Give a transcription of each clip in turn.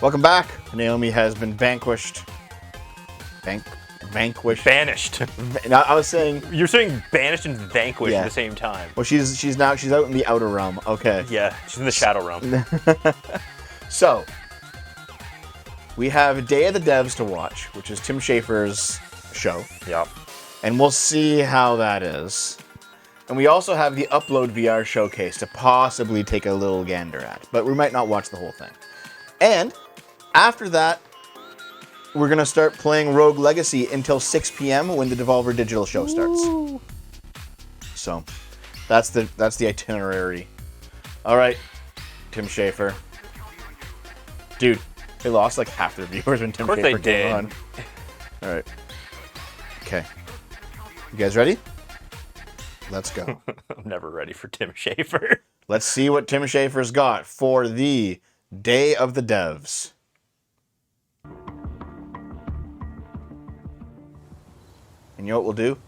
Welcome back. Naomi has been vanquished. Vanquished. Banished. I was saying. You're saying banished and vanquished Yeah. at the same time. Well, she's out in the outer realm. Okay. Yeah, she's in the shadow realm. So, we have Day of the Devs to watch, which is Tim Schafer's show. Yep. And we'll see how that is. And we also have the Upload VR showcase to possibly take a little gander at. But we might not watch the whole thing. And after that, we're going to start playing Rogue Legacy until 6 p.m. when the Devolver Digital show starts. Ooh. So, that's the itinerary. All right, Tim Schafer. Dude, they lost like half their viewers when Tim Schafer came on. All right. Okay. You guys ready? Let's go. I'm never ready for Tim Schafer. Let's see what Tim Schafer's got for the Day of the Devs. And you know what we'll do?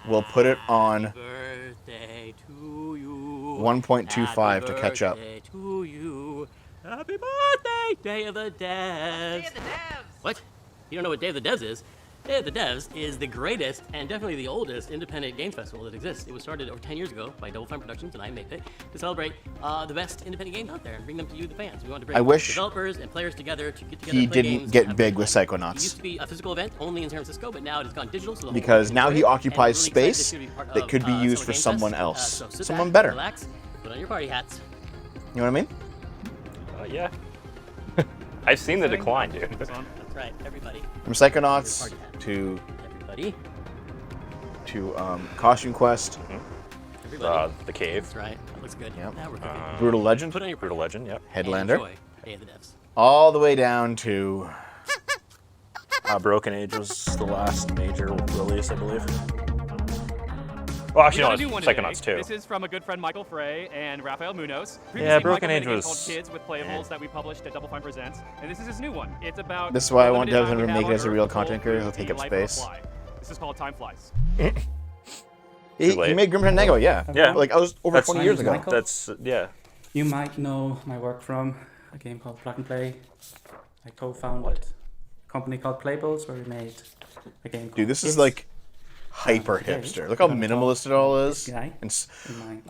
We'll put it on 1.25 to catch up. To you. Happy birthday, Day of the Devs. Day of the Devs. What? You don't know what Day of the Devs is? Day of the Devs is the greatest and definitely the oldest independent games festival that exists. It was started over 10 years ago by Double Fine Productions and I made it to celebrate the best independent games out there and bring them to you, the fans. We want to bring developers and players together to get together. He and play didn't games get big with Psychonauts. It used to be a physical event only in San Francisco, but now it has gone digital. So because now he occupies space that could be used for someone else, someone better. Relax, put on your party hats. You know what I mean? Yeah. I've seen the decline, dude. That's right, everybody. From Psychonauts to Costume Quest. Everybody. The Cave. That's right. That looks good. Yep. Now we're cooking. Brutal Legend. Put on your Brutal Legend, yep. Headlander. Enjoy Day of the Devs. All the way down to Broken Age was the last major release, I believe. Well, actually, no, it's Psychonauts 2. This is from a good friend Michael Frey and Rafael Munoz. Yeah, Broken Age was called Kids with Playables that we published at Double Fine Presents, and this is his new one. It's about. This is why I want Devin to make it as a real content creator. He'll take up space. This is called Time Flies. He made Grim Fandango, yeah. Yeah. Like, I was over 20 years ago. Michael. That's, yeah. You might know my work from a game called Plug and Play. I co-founded a company called Playbills where we made a game called Dude, this is Kids. like hyper hipster. Look how minimalist it all is. Guy And It's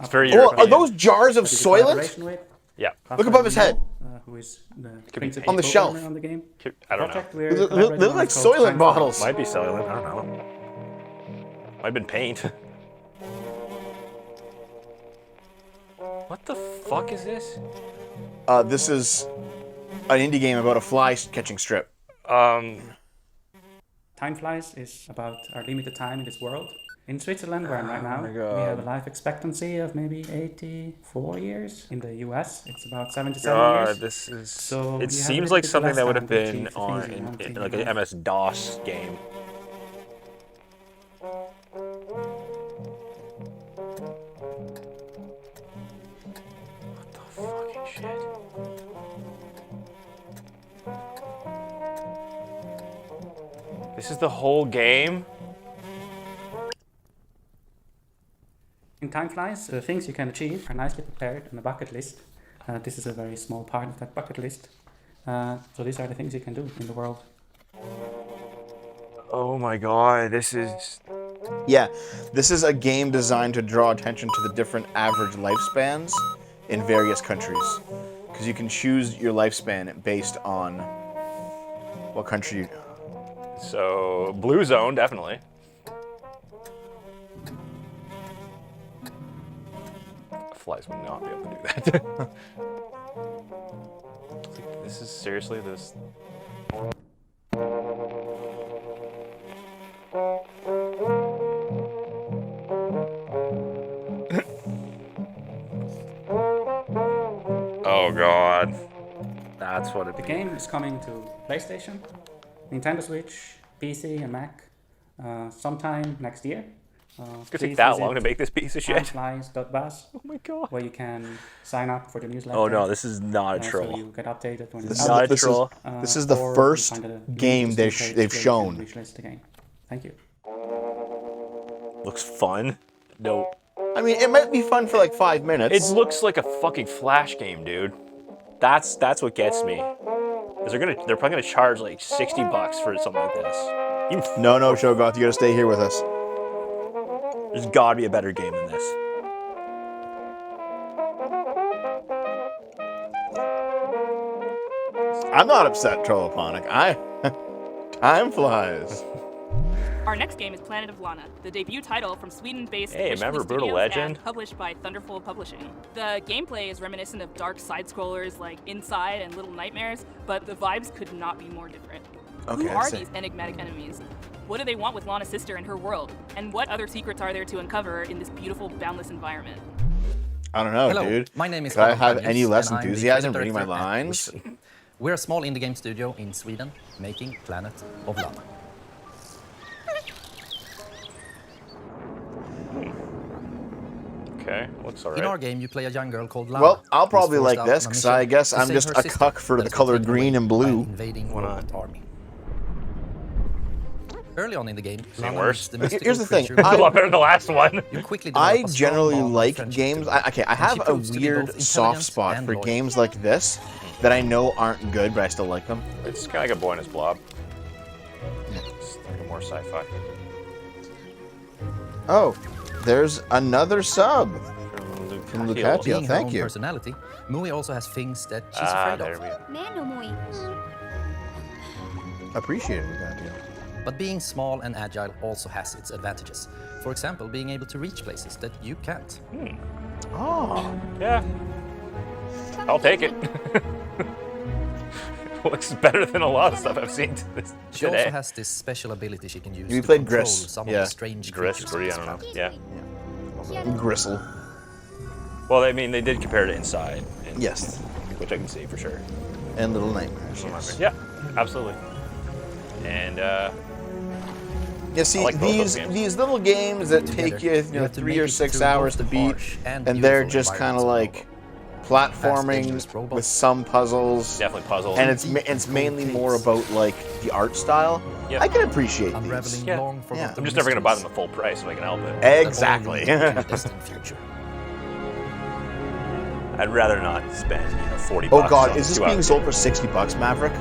very oh, European. are those jars of That we did Soylent? collaboration with Yeah. Look above his head. who is the Could be principal on the programmer shelf. on the game. I don't know. Project we're They look collaborating on like is called Soylent Time bottles. Might be Silent, I don't know. Might have been paint. What the fuck is this? This is an indie game about a fly catching strip. Time Flies is about our limited time in this world. In Switzerland, where I'm right now, my we God. have a life expectancy of maybe 84 years. In the US, it's about 77 years. This is. So it you have a seems little like bit something less that would time have to been achieve the on things you want in in like life. an MS-DOS game. What the fucking shit? This is the whole game? In Time Flies, the things you can achieve are nicely prepared on a bucket list. This is a very small part of that bucket list. So these are the things you can do in the world. Oh my god, this is... Yeah, this is a game designed to draw attention to the different average lifespans in various countries. Because you can choose your lifespan based on what country you... So, Blue Zone, definitely. Flies would not be able to do that. This is seriously this... Oh god. That's what it The game is coming to PlayStation, Nintendo Switch, PC, and Mac sometime next year. It's gonna take that long to make this piece of shit. Timeflies.buzz, Oh my god. where you can sign up for the newsletter. Oh no, this is not a So troll. you get updated when This it's is, Not out. a this is, troll. this is the Or you first find a game interesting they've page they've where you shown. can wishlist the game. Thank you. Looks fun. No. I mean, it might be fun for like 5 minutes. It looks like a fucking Flash game, dude. That's what gets me. Is they're probably gonna charge like $60 for something like this. No, Shogoth, you gotta stay here with us. There's gotta be a better game than this. I'm not upset, Trolloponic. Time flies. Our next game is Planet of Lana, the debut title from Sweden-based Hey, Visual remember Brutal Studios Legend? and published by Thunderful Publishing. The gameplay is reminiscent of dark side-scrollers like Inside and Little Nightmares, but the vibes could not be more different. Okay, Who I are see. these enigmatic enemies? What do they want with Lana's sister and her world? And what other secrets are there to uncover in this beautiful, boundless environment? I don't know, Hello, dude. my name is Could I Adam have Magnus, any less and I'm the enthusiasm creative reading my director at lines? Wizard. We're a small indie game studio in Sweden making Planet of Lana. Okay, looks In alright. our game, you play a young girl called Lana. Well, I'll who's probably forced like out this, on a 'cause mission I guess to I'm save just her a sister cuck for that the has been color taken green away and by an blue. invading Why not? robot army. Early on in the game, Getting Lana worse. meets the mystical Here's the thing, creature- It's a lot better than the last one. You quickly develop I a strong generally bond of like friendship games. to her, I and she have a proves to be weird both soft intelligent spot and for loyal. games like this that I know aren't good, but I still like them. It's kind of like a boy and his blob. It's a little more sci-fi. Oh, there's another sub from Lucatio. Lucatio. Being her Thank own you. personality, Mui also has things that she's Ah, afraid there of. we go. Appreciate it, Lucatio. But being small and agile also has its advantages. For example, being able to reach places that you can't. Oh, Yeah. I'll take it. Looks better than a lot of stuff I've seen She today. also has this special ability she can use You to played control Gris, some yeah. of the strange Gris, creatures Gris, on I this don't know. planet. Yeah. Gristle. Well, I mean, they did compare it to Inside. And, Yes. Which I can see for sure. And Little Nightmares. Yes. Yeah, absolutely. And, Yeah, see, I like both those games. these little games that Together, take you, have to 3 make or it 6 through hours both to the beat, harsh and and they're beautiful just kind of environments like platforming dangerous robots. with some puzzles, definitely puzzles. and it's mainly more about like the art style. Yep. I can appreciate these. Unraveling Yeah. long forgotten Yeah. I'm just never going to buy them mysteries at full price if I can help it. that all Exactly. lead to a destined future. I'd rather not spend, $40 Oh god, on is this 2 being hours. sold for $60, Maverick?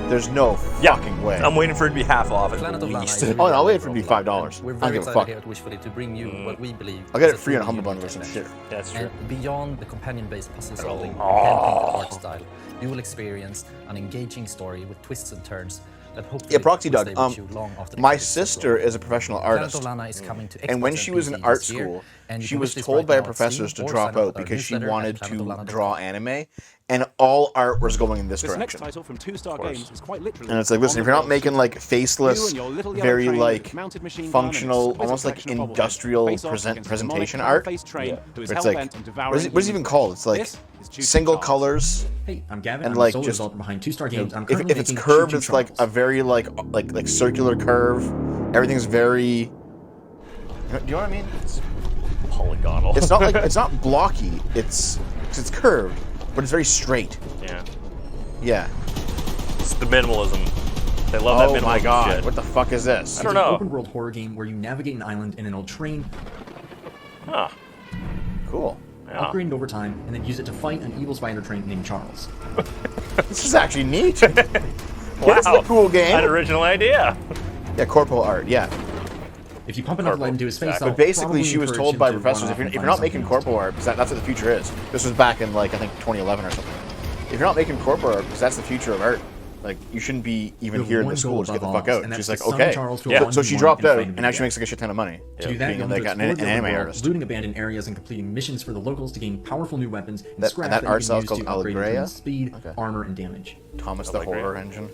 There's no Yeah. fucking way. I'm waiting for it to be half off at Planet of Lana least. is a Oh, no, I'll wait really for it to be world, $5. We're I don't very give a excited fuck. here at Wishfully to bring you what we believe I'll get is it a free on truly Humble unique Bundle or some adventure. shit. Yeah, that's true. And beyond the companion-based puzzle solving and Oh. art style, you will experience an engaging story with twists and turns that hopefully Yeah, Proxy will Doug, stay with you long after the my credits have sister rolled. is a professional Planet artist. of Lana is coming to And when Xbox she and was in PC art this year, school, and you she can was watch this told right by now her at professors Steam to or drop sign up out with our because she newsletter at wanted to planetoflana.com. draw anime, and all art was going in this This next direction. title from Two Star Games is quite literally. And it's like, listen, on if the you're not road. making like You faceless, and your little yellow very train like with mounted machine gun and functional, exquisite almost like collection of bobbleheads industrial face off against a presentation demonic art. clown-faced train who is Where it's like, hell-bent on devouring what is it even humans. called? It's like This is Juicy single Stars. colors. Hey, I'm Gavin. And I'm like the solo just developer behind Two Star Games. I'm if currently it's making curved, Choo Choo it's like a Charles. very like circular curve. Everything's very. Do you know what I mean? Polygonal. It's not like it's not blocky. It's curved, but it's very straight. Yeah. Yeah. It's the minimalism. They love that Oh minimalism my god! shit. What the fuck is this? I don't It's an know. open world horror game where you navigate an island in an old train, Huh. Cool. Yeah. upgrade it over time, and then use it to fight an evil spider train named Charles. This is actually neat. Wow. This is a cool game. An original idea. Yeah, corporal art. Yeah. If you pump enough lead into his face, Exactly. I'll But basically, probably she was encourage told him by to professors run if off you're, and if you're find not something making else. corporal art, because that's what the future is. This was back in like I think 2011 or something. If you're not making corporal art, because that's the future of art, like you shouldn't be even You have here in one the goal school. Just get the above fuck all, out. and She's that's like, to summon okay. Charles to a Yeah. So she 1v1 dropped and out, fight him and now in she the makes like a shit ton of money. To do that, being you'll like need to an explore the anime overworld, artist. looting abandoned areas and completing missions for the locals to gain powerful new weapons and That- scrap and that that art you style can is use to called upgrade your Allegria? train's speed, Okay. armor, and damage. Thomas the Allegria. Horror Engine.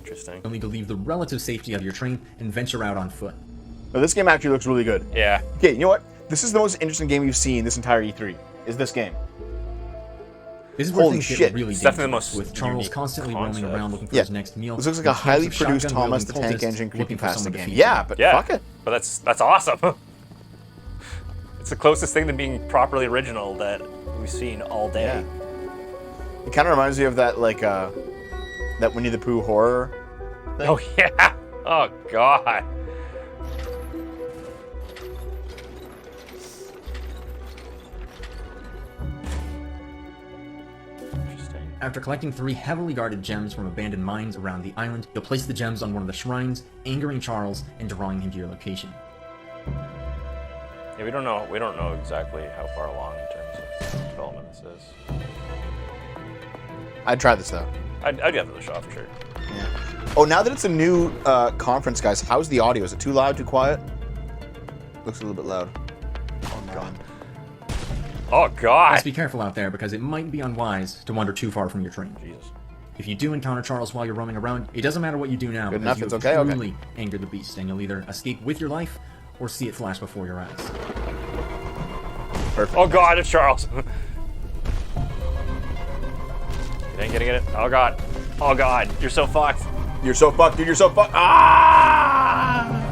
Interesting. You'll need to leave the relative safety of your train and venture out on foot. But this game actually looks really good. Yeah. Okay, you know what? This is the most interesting game you've seen this entire E3. Is this game? This is where Holy things shit. get really It's definitely the dangerous, most with Charles unique constantly concept. roaming around looking for Yeah. his next meal. This looks like and a highly teams of produced shotgun-wielding Thomas the Tank cultists Engine creepy looking for pasta someone to game. feed. Yeah, but Yeah. fuck it. But that's awesome. It's the closest thing to being properly original that we've seen all day. Yeah. It kind of reminds me of that like that Winnie the Pooh horror thing. Oh yeah. Oh god. Interesting. After collecting 3 heavily guarded gems from abandoned mines around the island, you'll place the gems on one of the shrines, angering Charles and drawing him to your location. Yeah, we don't know exactly how far along in terms of development this is. I'd try this though. I'd give it a shot for sure. Yeah. Oh, now that it's a new conference, guys, how's the audio? Is it too loud, too quiet? Looks a little bit loud. Oh god. Oh god. Let's be careful out there because it might be unwise to wander too far from your train. Jesus. If you do encounter Charles while you're roaming around, it doesn't matter what you do now. Good because enough, you it's have okay, truly angered the beast, and you'll either escape with your life or see it flash before your eyes. Perfect. Oh god, it's Charles. You ain't gonna get it. Oh god. Oh god, you're so fucked. You're so fucked, dude. You're so fucked. Ah!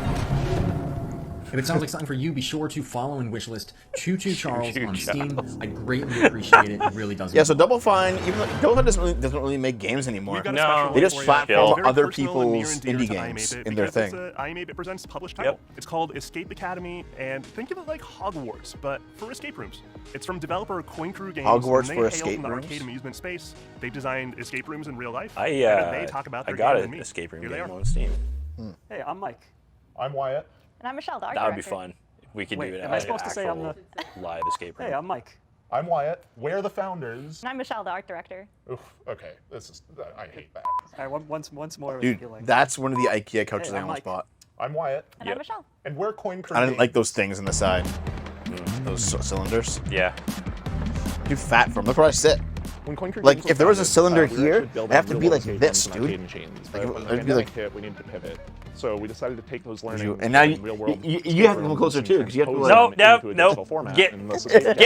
If it sounds like something for you, be sure to follow and wishlist Choo Choo Charles on Steam. I'd greatly appreciate it. It really does. Yeah, so Double Fine, even though Double Fine doesn't really make games anymore. No. They just platform Very other people's indie games in their thing. It's a iMade It Presents published title. Yep. It's called Escape Academy, and think of it like Hogwarts, but for escape rooms. It's from developer Coin Crew Games. Hogwarts and they for hail escape from the rooms? arcade amusement space. They've designed escape rooms in real life. I and they talk about their got game an and me. escape room Here they game are. on Steam. Hey, I'm Mike. I'm Wyatt. And I'm Michelle, the art That would be director. fun. If we could Wait, do it am I as supposed an to say I'm actual live escape room. Hey, I'm Mike. I'm Wyatt. We're the founders. And I'm Michelle, the art director. Oof, okay, this is, I hate that. All right, once more. Dude, that's one of the IKEA couches I almost bought. I'm Wyatt. And I'm Michelle. And we're Coin Crew I didn't Games. like those things on the side. Those cylinders. Yeah. Too fat for them. Look where I sit. When Coin Crew Like, Games if there was a founded, cylinder we were here, actually building it'd have to be real like escape this, rooms and dude. arcade machines. Like, But when the it'd be like- pandemic hit, we needed to pivot. So we decided to take those learnings And now from you real-world have escape to come rooms closer and too, because you have to transpose like. them into a digital format, Get- and thus Escape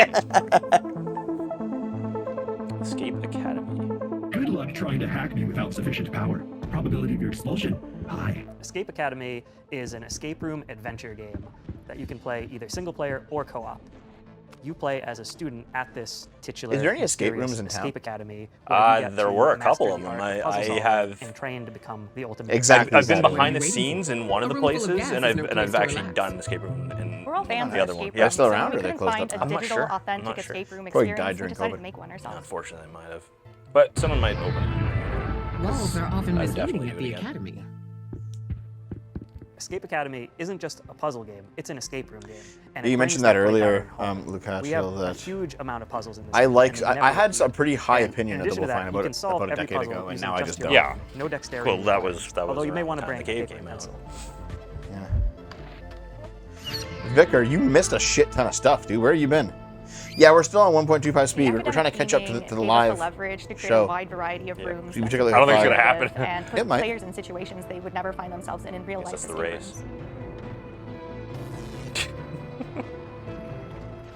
Escape Academy. Good luck trying to hack me without sufficient power. Probability of your expulsion, high. Escape Academy is an escape room adventure game that you can play either single player or co-op. You play as a student at this titular Is there any escape mysterious rooms in town? Escape Academy. where you get There to were a master couple the of them. art of puzzle I solving have and train to become the ultimate. Exactly. I've been exactly. behind the scenes in one of the places, and I've actually done an escape room in We're all fans the of other one. escape Yeah, rooms, still so around, we or they couldn't closed find up? a I'm not digital, sure. I'm authentic not sure. escape room Probably experience. died We during decided COVID. to make one ourselves. Unfortunately, I might have. But someone might open it. Walls are often I'd misleading definitely at do it the again. academy. Escape Academy isn't just a puzzle game; it's an escape room game. And You it mentioned brings that that earlier, playground home. Lukash. We have a That huge amount of puzzles in this. I game, like. and we I never had a pretty high And opinion in of addition Double to that, Fine you about can solve a every decade puzzle ago, and using now I just just your don't. Yeah. No dexterity. Well, that was Although you may around want to the time bring the game paper and came out. pencil. Yeah. Vicar, you missed a shit ton of stuff, dude. Where have you been? Yeah, we're still on 1.25 speed. We're trying to catch up to the live leverage to create show. a wide variety of Yeah. rooms. You that particularly I don't think it's have gonna five. happen. And put It might. players in situations they would never find themselves in real life That's the escape race. rooms.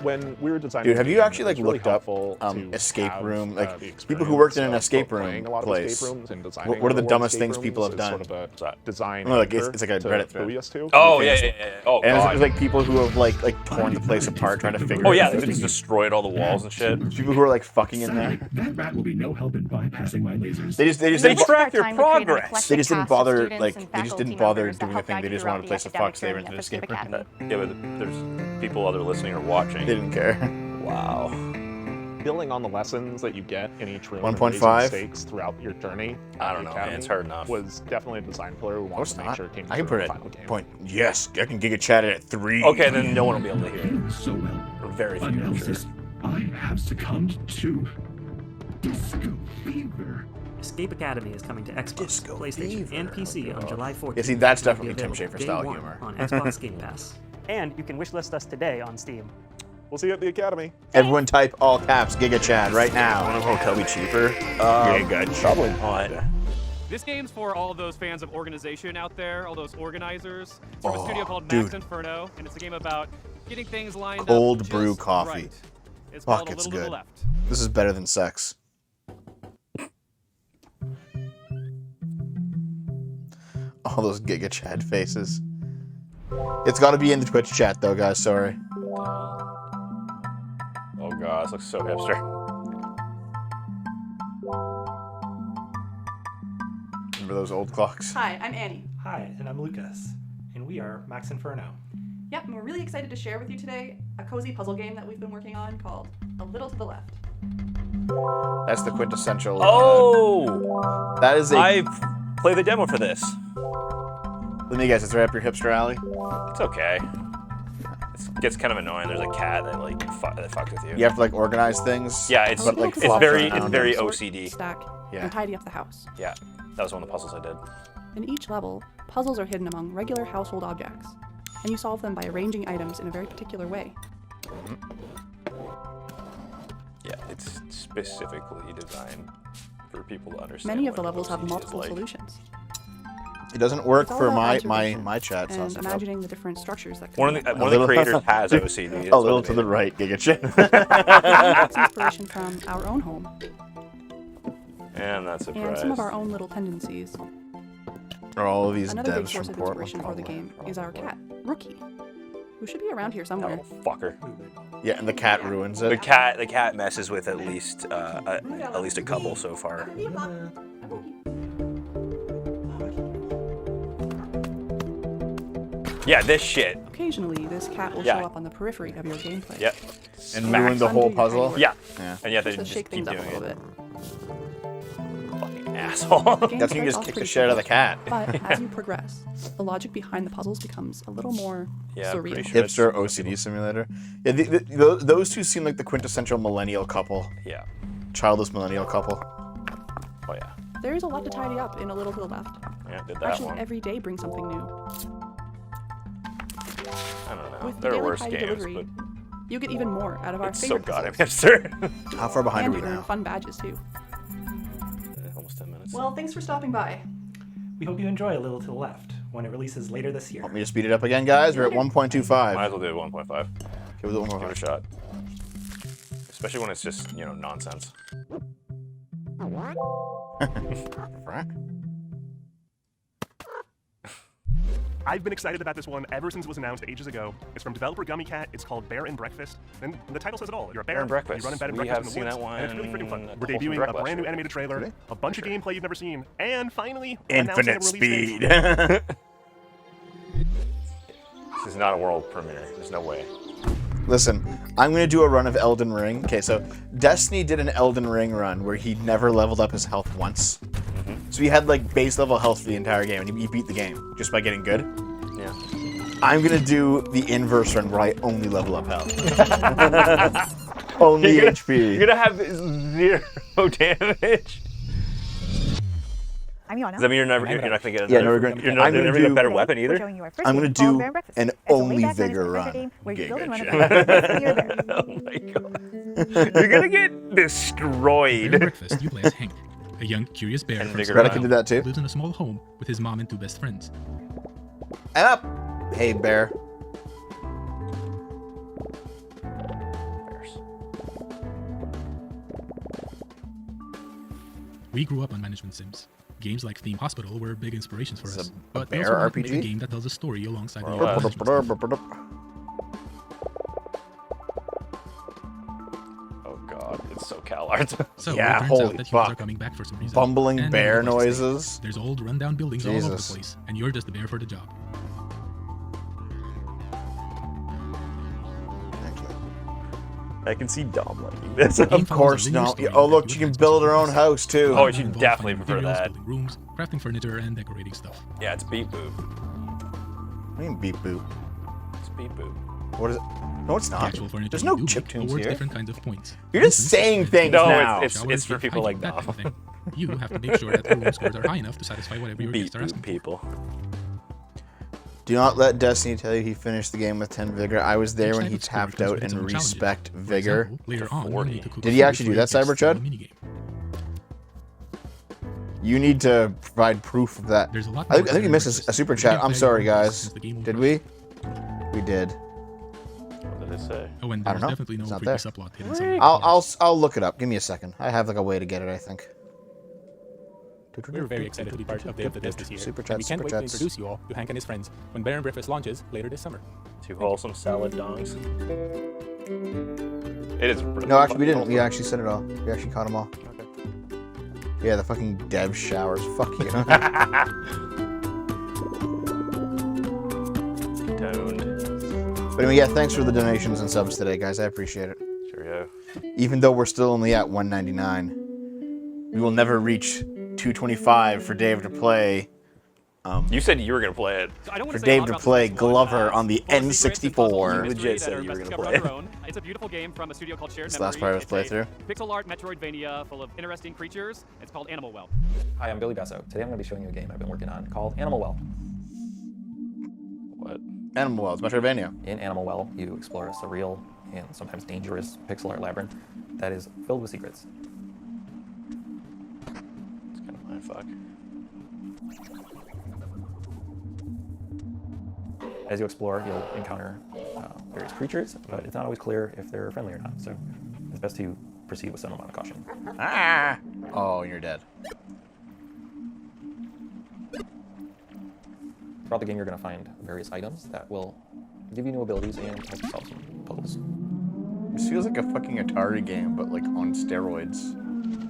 When we were designing, Dude, have the you game, actually it like was really looked up helpful to escape have, room, the like people experience who worked in an of escape both room playing a lot of place? escape rooms and What designing are the real-world dumbest escape things people rooms have as done? Sort of a design No, like it's anchor like a to Reddit thread. buoy us to. Oh Yeah, yeah, yeah, yeah. Oh And god. it's like people who have like torn the place apart trying to figure Oh it yeah, out. they just destroyed all the walls and shit. People who are like fucking in Sadly, there. that rat will be no help in bypassing my lasers. They just We didn't track your progress. They just didn't bother like they just didn't bother doing the thing. They just wanted a place to fuck, so they rented an escape room. Yeah, but there's people either listening or watching. They didn't care. Wow. Building on the lessons that you get in each room, and 1.5? raising stakes throughout your journey. I at don't the know, man, Academy it's hard enough. Was definitely a design pillar we No, wanted it's to make not. sure came I can through put in it the final game. at point. Yes, I can giga chat it at 3. Okay, then no one will be able to hear it. Doing so well. Or very few, I'm sure. Analysis. I have succumbed to disco fever. Escape Academy is coming to Xbox, Disco PlayStation, and fever. PC Oh, on God. July 14th. Yeah, see, that's and will be definitely Tim available Schafer day style one humor. on Xbox Game Pass. And you can wishlist us today on Steam. We'll see you at the Academy. Everyone type all caps Giga Chad right now. One of them will be cheaper. Giga Probably not. This game's for all of those fans of organization out there, all those organizers. It's from a Oh, studio called dude. Max Inferno, and it's a game about getting things lined Cold up brew just coffee. right. It's Fuck, called A it's Little to the good. Left. This is better than sex. All those Giga Chad faces. It's got to be in the Twitch chat though, guys. Sorry. Oh god, this looks so hipster. Remember those old clocks? Hi, I'm Annie. Hi, and I'm Lucas, and we are Max Inferno. Yep, and we're really excited to share with you today a cozy puzzle game that we've been working on called A Little to the Left. That's the quintessential. Oh! That is a. I've played the demo for this. Let me guess, it's right up your hipster alley? It's okay. It gets kind of annoying. There's a cat that like that fucks with you. You have to like organize things. Yeah, it's but, like, it's flops very around. OCD. Stack Yeah. and tidy up the house. Yeah, that was one of the puzzles I did. In each level, puzzles are hidden among regular household objects, and you solve them by arranging items in a very particular way. Yeah, it's specifically designed for people to understand. Many of the what levels have OCD is multiple like. solutions. It doesn't work It's all for about my observation chat. So and imagining the different structures that One of the creators has OCD. A little to the right, Giga That's inspiration from our own home And that's a and some of our own little tendencies. Are all of these Another big devs source from of Portland? inspiration for the game is our cat, Rookie, who should be around here somewhere. Oh, fucker. Yeah, and the cat ruins it. The cat messes with at least a couple so far. Yeah, this shit. Occasionally, this cat will Yeah. show up on the periphery of your gameplay. Yep. And ruin the whole puzzle? Yeah. Yeah. And yet they Just to just shake keep things up doing a little it. bit. Fucking asshole. The game That's when you starts just off kick the pretty shit out of the simple, cat. But as you progress, the logic behind the puzzles becomes a little more surreal. Hipster OCD simulator. Yeah, those two seem like the quintessential millennial couple. Yeah. Childless millennial couple. Oh yeah. There is a lot to tidy up in A Little to the Left. Yeah, did that Actually, one. every day brings something new. I don't know. With There the are daily worse tidy games, delivery, but you get even more out of our it's so favorite goddamn puzzles. hipster. How far behind And are we you earn now? fun badges too. Almost 10 minutes. Well, thanks for stopping by. We hope you enjoy A Little to the Left when it releases later this year. Want me to speed it up again, guys? We're at 1.25. Might as well do 1.5. Okay, we'll do Give it a shot. Especially when it's just, nonsense. I've been excited about this one ever since it was announced ages ago. It's from developer Gummy Cat. It's called Bear and Breakfast. And the title says it all. You're a bear. Bear and Breakfast. You run in bed and We breakfast have in the seen woods. that And it's really freaking one fun. We're at the debuting Wholesome a Direct brand new last animated trailer, Really? a bunch of gameplay you've never seen, and finally, Infinite announcing a release speed. date. This is not a world premiere. There's no way. Listen, I'm going to do a run of Elden Ring. Okay, so Destiny did an Elden Ring run where he never leveled up his health once. So he had like base level health for the entire game, and he beat the game just by getting good. Yeah. I'm going to do the inverse run where I only level up health. Only HP. You're gonna have zero damage. I'm Yona. Does that mean you're not gonna get Yeah, another, no, we're gonna, you're not I'm gonna gonna get do, a better weapon either? I'm going to do an only vigor run. Where you build and run a Giga. Oh my god. You're gonna get destroyed. Bear and Breakfast, you play as Hank, a young, curious bear And from Vigor Greta can do that too. who lives in a small home with his mom and two best friends. And up. Hey, bear. We grew up on management sims. Games like Theme Hospital were big inspirations for Is us. a But we bear also wanted to make RPG? a game that tells a story alongside the More or other less. management sims. Oh god, it's so CalArt. So Yeah, it turns holy out that humans are fuck. coming back for some reason. Bumbling And bear nobody likes it. noises. There's old rundown buildings all over the Jesus. place, and you're just the bear for the job. I can see Dom liking this. Of course not. Oh, look, you can build her own house too. Oh, you definitely prefer Materials, that. building rooms, crafting furniture, and decorating stuff. Yeah, it's beep boop. What do you mean beep boop? It's beep boop. What is it? No, it's The not. actual furniture There's you no do chip make tunes awards here. different kinds of points. You're just saying things No, now. it's for people like that kind Dom. of thing. You have to make sure that your room scores are high enough to satisfy whatever your Beep guests are asking boop for. people. Do not let Destiny tell you he finished the game with 10 vigor. I was there Each when type he of score tapped comes out with its and own challenges. respect For vigor. example, later on, you need to cook Did a he food actually for do your that, guests Cyberchud? in a minigame. You need to provide proof of that. There's a lot I think more you missed a super chat. I'm sorry, guys. Did we? We did. What did it say? Oh, and I there's don't know. definitely no It's not creepy there. subplot hidden somewhere. I'll look it up. Give me a second. I have like a way to get it, I think. We're very excited to be part of Day of the Dev this year. Super and chats, we can't super wait to chats. introduce you all to Hank and his friends when Bear and Breakfast launches later this summer. Two wholesome salad dongs. It is. No, actually, we didn't. We actually said it all. We actually caught them all. Yeah, the fucking dev showers. Fuck you. Toned. But anyway, yeah, thanks for the donations and subs today, guys. I appreciate it. Sure, yeah. Yeah. Even though we're still only at 199, we will never reach 225 for Dave to play. You said you were going to play it. For Dave to play Glover on the N64. You legit said you were going to play it. It's a beautiful game from a studio called Shared This Memory. last part of his playthrough. Pixel art Metroidvania full of interesting creatures. It's called Animal Well. Hi, I'm Billy Basso. Today I'm going to be showing you a game I've been working on called Animal Well. What? Animal Well, it's Metroidvania. In Animal Well, you explore a surreal and sometimes dangerous pixel art labyrinth that is filled with secrets. It's kind of mindfuck. As you explore, you'll encounter various creatures, but it's not always clear if they're friendly or not, so it's best to proceed with some amount of caution. Ah! Oh, you're dead. Throughout the game, you're going to find various items that will give you new abilities and help you solve some puzzles. This feels like a fucking Atari game, but like on steroids.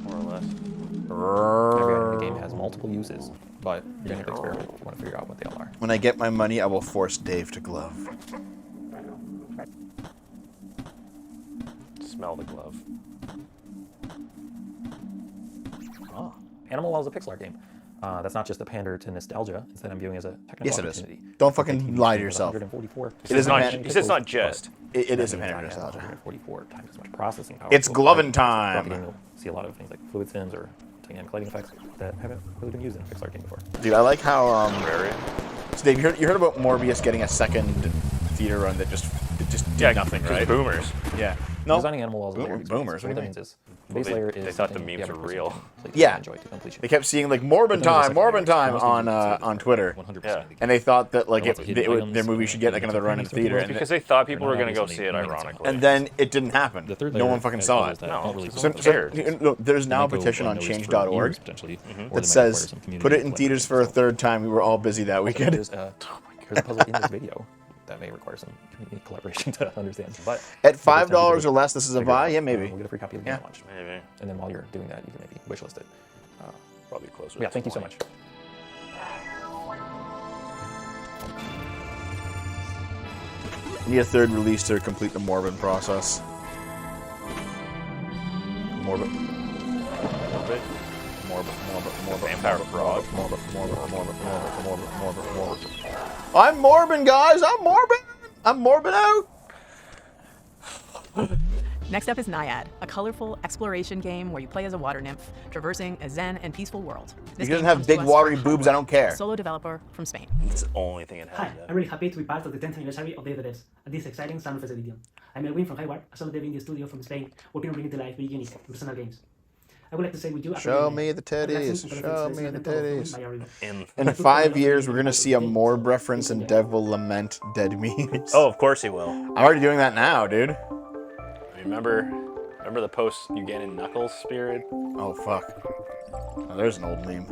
More or less. Every item in the game has multiple uses, but you're going to have to experiment if you want to figure out what they all are. When I get my money, I will force Dave to glove. Smell the glove. Oh. Animal Well is a pixel art game. That's not just a pander to nostalgia. Instead, I'm viewing as a technical Yes, it opportunity. is. Don't fucking lie to yourself. 144. It is not. It's not just. It is a pander to nostalgia. 144 times as much processing power. It's glovin' time. Throughout the game, you'll see a lot of things like fluid sims or dynamic lighting effects that haven't really been used in a pixel art game before. Dude, I like how so Dave, you heard about Morbius getting a second theater run that just did nothing, right? Boomers. Yeah. No. Designing Animal Wells is a weird boomers. What What do that you means mean? is the base layer is They thought the something memes you were have to real. completely Yeah. enjoy to completion. They kept seeing like Morbin time on Twitter, and they thought that like their movie should get like another run in theater. And Because they thought people were going to go see it, ironically. And then it didn't happen. No one fucking saw it. No, So, there's now a petition on change.org that says, put it in theaters for a third time. We were all busy that weekend. There's a puzzle in this video that may require some community collaboration to understand. But At $5 or less, this is a buy? Yeah, maybe. We'll get a free copy of the game Yeah. launch. Maybe. And then while you're doing that, you can maybe wishlist it. Probably closer. Yeah, thank you so much. You need a third release to complete the Morbin process. Morbin. Vampire Frog. I'm Morbin, guys! I'm Morbin! I'm Morbin out! Next up is Naiad, a colorful exploration game where you play as a water nymph, traversing a zen and peaceful world. If it doesn't have big watery boobs, I don't care. A solo developer from Spain. It's the only thing it has. Hi, I'm really happy to be part of the 10th anniversary of Day of the Devs and this exciting Sunfest edition. I'm Elwin from Hayward, a solo dev indie studio from Spain, working on bringing to life very unique and personal games. I would like to say with you... Show me the titties, show me the titties. In 5 years, we're going to see a Morb reference and Dev will lament dead memes. Oh, of course he will. I'm already doing that now, dude. Remember the post you get in Knuckles Spirit? Oh, fuck. Oh, there's an old meme.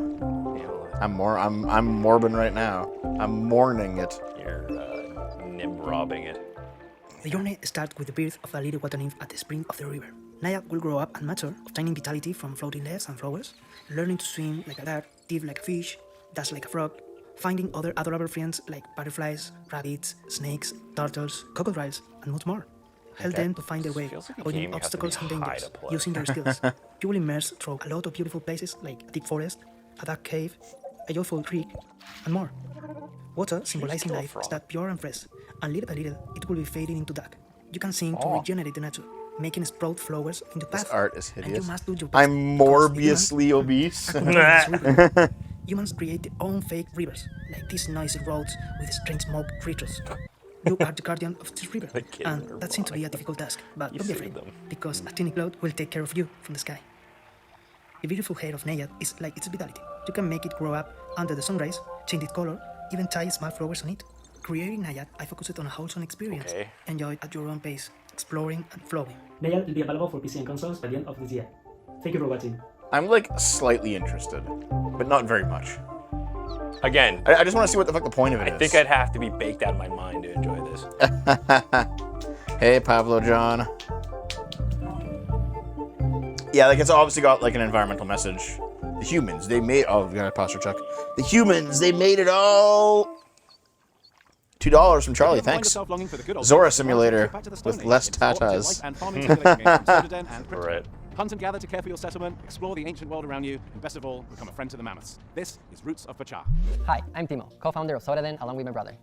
I'm Morbin right now. I'm mourning it. You're robbing it. The journey starts with the birth of a little water nymph at the spring of the river. Naiad will grow up and mature, obtaining vitality from floating leaves and flowers, learning to swim like a duck, dive like a fish, dash like a frog, finding other adorable friends like butterflies, rabbits, snakes, turtles, crocodiles, and much more. Help them to find their way, avoiding obstacles and dangers, using their skills. You will immerse through a lot of beautiful places like a deep forest, a dark cave, a joyful creek, and more. Water, symbolizing life, is that pure and fresh, and little by little, it will be fading into dark. You can sing to regenerate the nature, making sprout flowers into paths. This art is and hideous. you must do your best I'm Morbiously obese. Humans create their own fake rivers, like these noisy roads with strange smoke creatures. You are the guardian of this river, and that seems to be a difficult task, but don't be afraid, because a tiny cloud will take care of you from the sky. The beautiful hair of Naiad is like its vitality. You can make it grow up under the sunrise, change its color, even tie small flowers on it. Creating Naiad, I focused on a wholesome experience. Okay. Enjoy it at your own pace, exploring and flowing. Naiad will be available for PC and consoles by the end of this year. Thank you for watching. I'm like slightly interested, but not very much. Again, I just want to see what the fuck the point of it is. I think I'd have to be baked out of my mind to enjoy this. Hey, Pablo John. Yeah, like it's obviously got like an environmental message. The humans, they made... Oh, we got a posture check. The humans, they made it all $2 from Charlie, If you find thanks. yourself longing for the good old Zora days, Simulator back to the Stone with Age. less It's cooperative tatas. life and farming simulation game from Sodaden and Crypto. Right. Hunt and gather to care for your settlement, explore the ancient world around you, and best of all, become a friend to the mammoths. This is Roots of Pachá. Hi, I'm Timo, co-founder of Sodaden along with my brother.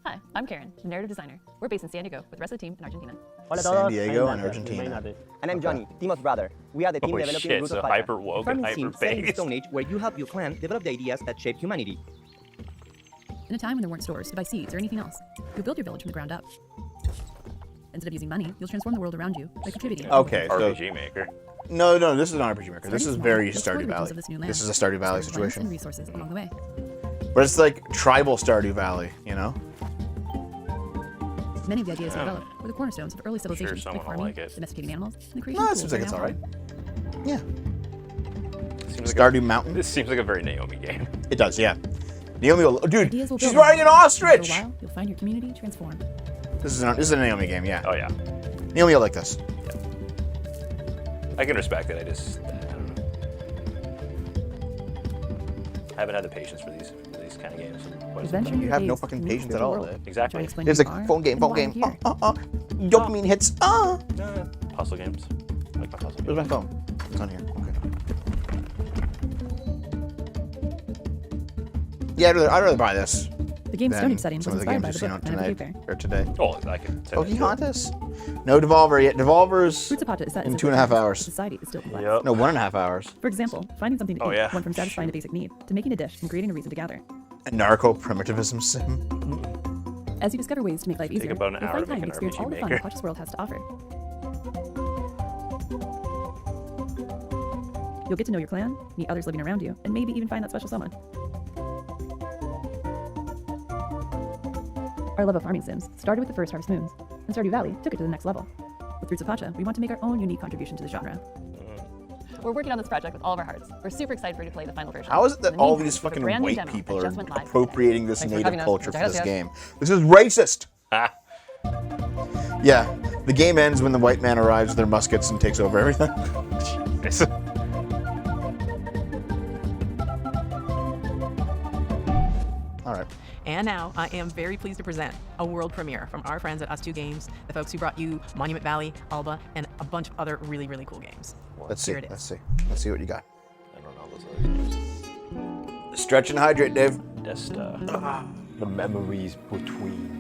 Hi, I'm Karen, the narrative designer. We're based in San Diego with the rest of the team in Argentina. Hola a todos. San Diego and Argentina. And I'm Johnny, Timo's brother. We are the team Holy developing shit, Roots so of Pachá. hyper woke and hyper set in the based. Stone Age where you help your clan develop the ideas that shape humanity. In a time when there weren't stores to buy seeds or anything else, you'll build your village from the ground up. Instead of using money, you'll transform the world around you by contributing. Okay, so RPG Maker. No, this is not RPG Maker. This is very Explore Stardew the regions Valley. of this new land. This is a Stardew Valley Discover plants situation. and resources along the way. But it's like tribal Stardew Valley, you know? Many of the ideas developed were the cornerstones of early civilizations like someone will farming, like it. domesticating animals, and the creation No, of it tools seems like for it's now alright. farming. Yeah. Seems Stardew Mountain. This seems like a very Naomi game. It does, yeah. Naomi will, dude, Ideas will she's build. riding an For ostrich! a while, you'll find your community transformed. This is a Naomi game, yeah. Oh yeah. Naomi will like this. I can respect it. I don't know. I haven't had the patience for these kind of games. What is it? Adventure in You your have no days fucking to meet patience the at all. world. Exactly. Join explain It's who like you are phone game, and phone why game. you're here. Dopamine hits. Puzzle games. I like my puzzle games. Where's my phone? It's on here. Okay. Yeah, I'd rather buy this. The game's than Stone Age setting was some of the inspired by games the we've book seen Night on of the tonight Cave Bear. or today. Oh, I can say that. Pocahontas? No Devolver yet. Devolver's Fruits of Pata is set in as 2.5 hours. Society is still complex. Yep. No, 1.5 hours. For example, finding something to Oh, eat yeah. went from satisfying a basic need to making a dish and creating a reason to gather. A narco-primitivism sim. As you discover ways to make life Take easier, about an you'll hour find to time make to an experience all RPG the fun Maker. Pacha's world has to offer. You'll get to know your clan, meet others living around you, and maybe even find that special someone. Our love of farming sims started with the first Harvest Moons, and Stardew Valley took it to the next level. With Roots of Pacha, we want to make our own unique contribution to the genre. We're working on this project with all of our hearts. We're super excited for you to play the final version. How is it that In the all meantime, these we have a fucking brand new white demo people that are just went live appropriating this Thanks for native having us. culture for this Gracias. game? This is racist! Yeah, the game ends when the white man arrives with their muskets and takes over everything. Jesus. All right. And now, I am very pleased to present a world premiere from our friends at Us2 Games, the folks who brought you Monument Valley, Alba, and a bunch of other really, really cool games. Let's see. Here it is. Let's see. Let's see what you got. I don't know those other games. Stretch and hydrate, Dave. Just the memories between.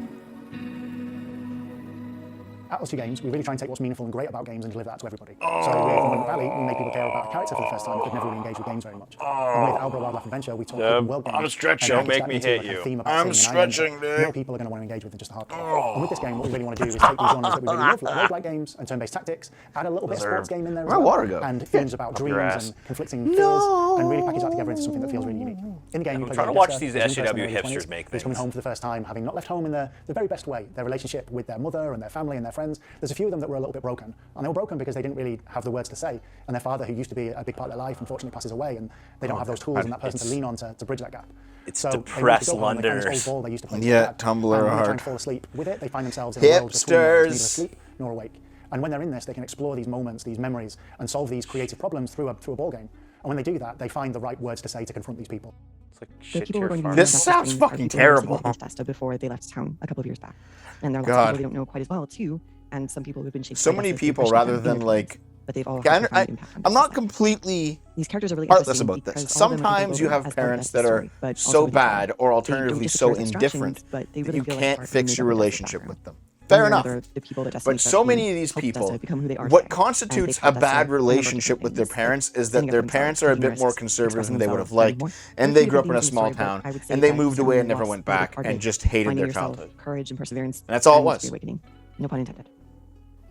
At Us2 Games, we really try and take what's meaningful and great about games and deliver that to everybody. So with Monument Valley, we make people care about a character for the first time who've never really engaged with games very much. And with Alba Wildlife Adventure, we talk open world games. I'm stretching, and make package me that into hit like a you. theme about I'm seeing an island stretching, that dude. more people are going to want to engage with than just the hardcore. And with this game, what we really want to do is take these genres that we really love, like roguelike games and turn-based tactics, add a little bit of sports game in there as Where'd well, water go? and themes about Up your dreams ass. and conflicting fears, and really package that together into something that feels really unique. In the game, you I'm play trying to Jessica, watch who's these a young person SJW in their early hipsters 20s, make who's coming things. home for the first time, having not left home in the very best way. Their relationship with their mother and their family and their friends, there's a few of them that were a little bit broken. And they were broken because they didn't really have the words to say. And their father, who used to be a big part of their life, unfortunately passes away, and they don't have those tools and that person to lean on to bridge that gap. It's So depressed they want to go home, they find Londoners. this old ball they used to play Yeah, with their dad, Tumblr and when they try hard. and fall asleep with it, they find themselves in a world between Hipsters. neither asleep nor awake. And when they're in this, they can explore these moments, these memories, and solve these creative problems through a ball game. And when they do that, they find the right words to say to confront these people. It's like The shit people to we're your going to be This using sounds are fucking people who received terrible. Bethesda before they left town a couple of years back. And there are lots God. of people we don't know quite as well, too. And some people who've been shaped So by many Bethesda's people, impression rather of than their like. games, but they've all Yeah, had a profound impact on I'm not Bethesda. completely These characters are really heartless interesting about this. because all of them are Sometimes you taken over have as part of parents Bethesda's that are story, but so also bad or they don't alternatively disappear so as abstractions, indifferent but they that really you feel like can't part of fix the your Bethesda relationship background. with them. Fair enough. The people that But Destiny's so Destiny many of these helped people, Bethesda become who they are what today. constitutes And a they bad Bethesda relationship never with their did parents is standing that their up for parents themselves, are a taking bit more risks, conservative expressing than they would have themselves, liked, finding more. and There's they three grew up in a different small themes in the story, town, but I would say and they that moved someone away who and never lost went a bit of back heart and rate, just hated finding their yourself, childhood. courage and perseverance. And that's all it and was. the awakening. No pun intended.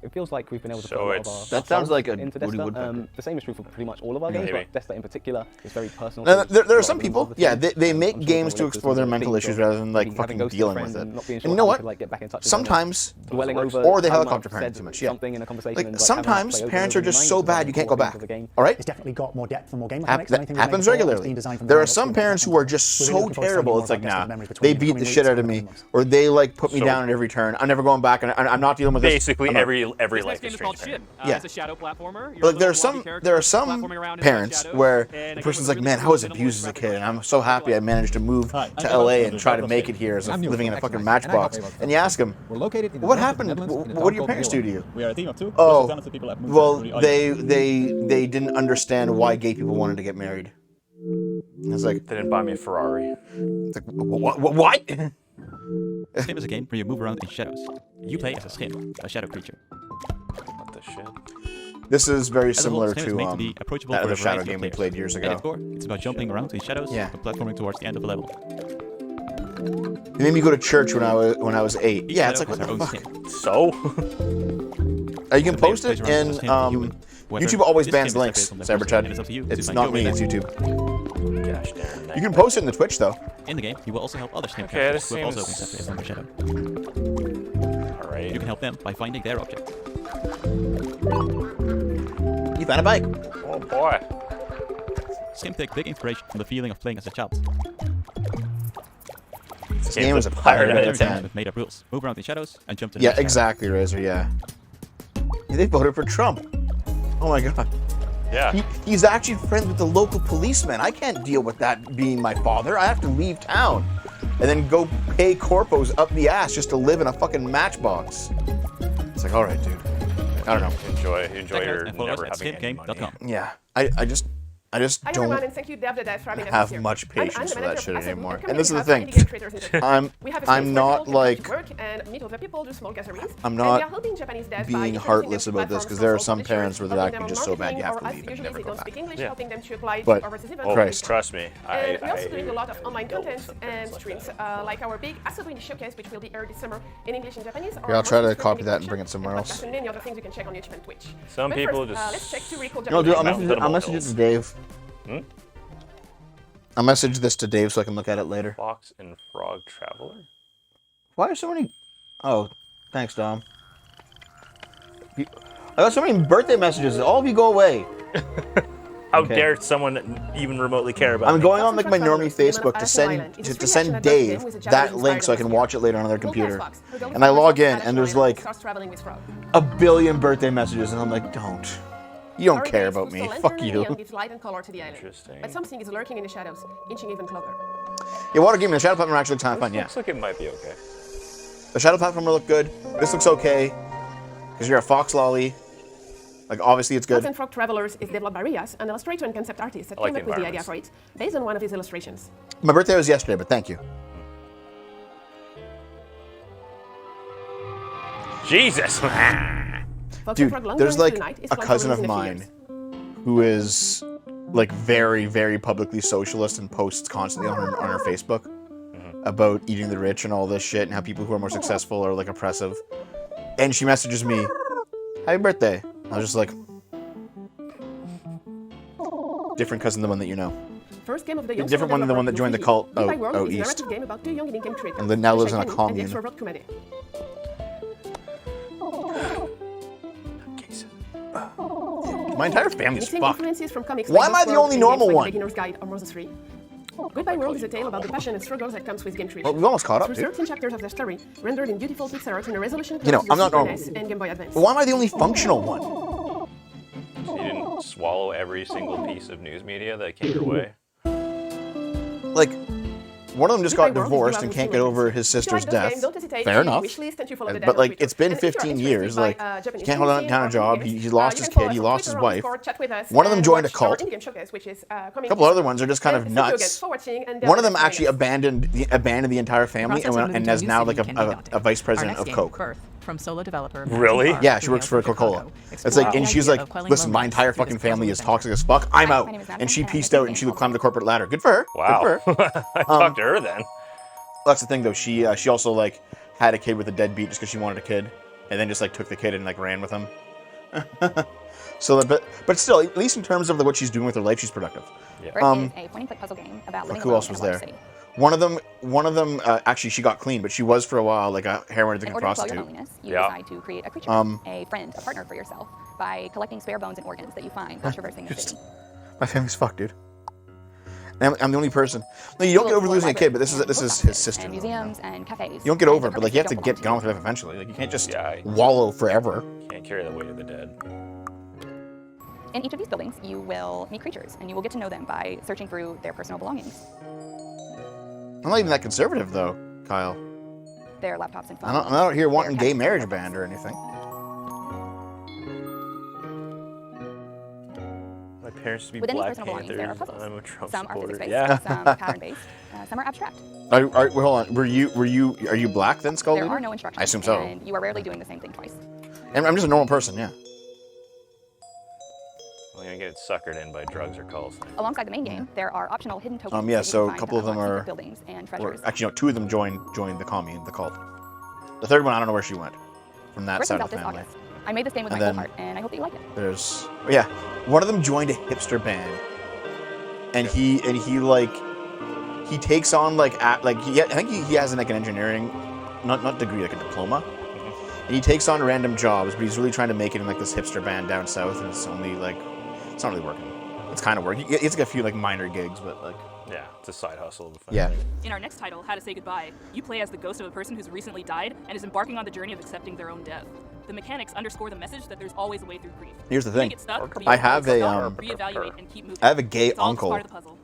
It feels like we've been able to So put a lot of it's- our That sounds like a into Woody Desta. Woodpecker. The same is true for pretty much all of our Yeah. games, Maybe. but Desta in particular is very personal. Now, to there are a lot some of people, the yeah, themes. they I'm make sure we games can to relate explore their some of the mental themes issues of rather than like maybe fucking having ghosted dealing friends with it. and not being sure And you know how what? to, like, get back in touch with them. Sometimes, Dwelling over or the how you helicopter might have parent said too much. Yeah. something in a conversation Like and, like, having that sometimes play over parents and are over in your just mind so is one of bad the you can't core go themes back. of the game. All right. It's definitely got more depth and more game mechanics That than anything we've made happens before. It's regularly. been designed from There the are ground some up. parents who are just We're really so looking forward to learning terrible. more It's like, about Desta's nah, memories between they the beat the coming shit weeks out of and me, coming months. or they like put me So down at every turn. I'm never going back, and I'm not dealing with this. Basically, I'm not. every every This Life next is game is Strange called parent. Shin. It's a shadow platformer. But like there are some parents where the person's like, man, I was abused as a kid, and I'm so happy I managed to move to LA and try to make it here as living in a fucking matchbox. And you ask them, what happened? What did your parents do to you? We are a team of 2. Oh, well, they didn't understand why gay people wanted to get married. And it's like, they didn't buy me a Ferrari. It's like, what? Schim is a game where you move around in shadows. You play as a Schim, a shadow creature. What the shit? This is very As a whole, similar Schim is to made to be approachable that for other a variety shadow of game we players. played years At ago. its core, it's about jumping around in shadows Yeah. and platforming towards the end of a level. It made me go to church when I was 8. Yeah, it's like, what the fuck? So? You can post it in YouTube. Always bans links. Cyberchad. It's not me. It's YouTube. Gosh darn. You can post it in the Twitch though. In the game, you will also help other Schim Okay, characters this who have seems- also been set from the shadow. Alright. You can help them by finding their object. You found a bike. Oh boy. Schim take big inspiration from the feeling of playing as a child. This game is a pirate out of 10. With made up rules. Move around in shadows and jump to the Yeah, next shadow. exactly, Razor. Yeah. They voted for Trump. Oh my god. Yeah. He's actually friends with the local policeman. I can't deal with that being my father. I have to leave town and then go pay corpos up the ass just to live in a fucking matchbox. It's like, all right, dude. I don't know. Enjoy Check your out and follow us never at having any money. schimgame.com. Yeah. I just Hi everyone, and don't thank you, Dev the Death, for having us have here. much I'm patience the for that manager shit of Asset anymore. Group, And this is the community thing. house for indie game creators in Japan. We have a space I'm where not people can like work and meet other people, do small gatherings. I'm And we not are helping Japanese devs by being introducing heartless them to about this platforms because there are from some publishers, parents where they're helping actually them just so bad you have to marketing, leave or and usually never they go don't speak back. English, Yeah. helping them to apply But to overseas events. Oh, Christ. trust me. And we're also doing a lot of online content and streams, like our big Asobo Indie Showcase, which will be aired this summer in English and Japanese. Yeah, I'll try to copy that and bring it somewhere else. And many other things you can check on YouTube and Twitch. Some But people first, just- let's check to recall No, dude, Japanese. I'll message it to Dave. Hmm? I'll message this to Dave so I can look at it later. Fox and Frog Traveler? Why are so many... Oh, thanks, Dom. I got so many birthday messages. All of you go away. How Okay. dare someone even remotely care about I'm me? going on like my normie Facebook to send Dave that link so I can watch it later on their computer. And I log in and there's like a billion birthday messages and I'm like, don't. You don't care about me. Fuck you. Interesting. But something is lurking in the shadows, inching even closer. Yeah, Water Game and the Shadow Platformer actually looks kind of fun, yeah. Looks like it might be okay. The Shadow Platformer looked good. This looks okay. Because you're a fox lolly. Like, obviously it's good. Fox and Frog Travelers is developed by Rias, an illustrator and concept artist that I like came the up with the idea for it, based on one of his illustrations. My birthday was yesterday, but thank you. Jesus! Dude, there's like a cousin of mine who is like very, very publicly socialist and posts constantly on her Facebook about eating the rich and all this shit and how people who are more successful are like oppressive. And she messages me, happy birthday. I was just like, different cousin than the one that you know. First game of the young Different one than the one that joined the cult out east. narrative game about two young Indian creators, And then now lives in a the commune. extrovert comedy. My entire family's Mixing fucked. influences from comics Why like am I the Ghost World only and normal games like one? The Beginner's Guide or Moses 3. Goodbye World is a tale about the passion and struggles that comes with game creation. Well, we almost caught up, Through dude. 13 chapters of their story, rendered in beautiful pixel art and a resolution You know, close to I'm the not Super normal. NES and Game Boy Advance. Why am I the only functional one? So you didn't swallow every single piece of news media that came your way? Like, one of them just got Goodbye World is divorced about and the can't two get legends. over his If you like sister's this game, death. don't hesitate Fair to enough. wish list and to follow the But like, Twitter. it's been And if you are 15 interested years. by, Like, Japanese can't hold community down a or job. games, He lost you his can follow kid. He us on lost his Twitter or wife. Discord, chat with us, One of them and joined a watch our cult. Indie Game Showcase, which is A coming couple this other ones are just kind of And thank you again nuts. for watching, and One of them joining actually us. abandoned the entire family and is now like a vice president of Coke. Birth from solo developer. Really? Matthew Yeah, Barr, she who works for hails from Coca-Cola. Chicago, It's explored like, the and she's idea like, of quelling listen, my romance entire through fucking this family is casual toxic as fuck. I'm out. name is Adam, And she and I pieced make out a and game she climbed the corporate ladder. Good for her. Wow. Good for her. I talked to her then. That's the thing though. She also like had a kid with a deadbeat just because she wanted a kid, and then just like took the kid and like ran with him. So, but still, at least in terms of what she's doing with her life, she's productive. Birth is a point-and-click puzzle game about living Who alone else in was a large there? city. One of them actually she got clean, but she was for a while like a heroin In addicted order to quell prostitute. your loneliness, you decide to create a creature, a friend, a partner for yourself by collecting spare bones and organs that you find while traversing the city. My family's fucked, dude. I'm the only person. No, you don't get over losing a kid, but this is his sister. And museums and cafes. You don't get over it, but like you have to get on with life eventually. Like you can't just wallow forever. Can't carry the weight of the dead. In each of these buildings, you will meet creatures, and you will get to know them by searching through their personal belongings. I'm not even that conservative though, Kyle. Their laptops and phones. I'm not out here wanting gay marriage banned or anything. My parents to be Within these Black personal belongings, there are Panthers. puzzles. I'm a Trump Some are supporter. physics-based, Yeah. some are pattern-based, some are abstract. Wait, hold on. Are you black then, Skull There Leader? are no instructions. I assume so. And you are rarely doing the same thing twice. And I'm just a normal person, yeah. Well, you're gonna get suckered in by drugs or cults. Alongside the main game, there are optional hidden tokens. Yeah. that you So can a find couple to of them unlock are. secret buildings and Or, treasures. actually, no. 2 of them joined the commune, the cult. The third one, I don't know where she went. From that First side comes of the out family. this August. I made this game with And my whole then heart, and I hope that you like it. There's one of them joined a hipster band, and he takes on I think he has like an engineering, not degree, like a diploma, and he takes on random jobs, but he's really trying to make it in like this hipster band down south, and it's only like it's not really working. It's kind of working. It's like a few like minor gigs, but like yeah, it's a side hustle. Yeah. In our next title, How to Say Goodbye, you play as the ghost of a person who's recently died and is embarking on the journey of accepting their own death. The mechanics underscore the message that there's always a way through grief. Here's the You may thing. get stuck, but you I can have always a stop, reevaluate, and keep moving. I have a gay It's all uncle part of the puzzle.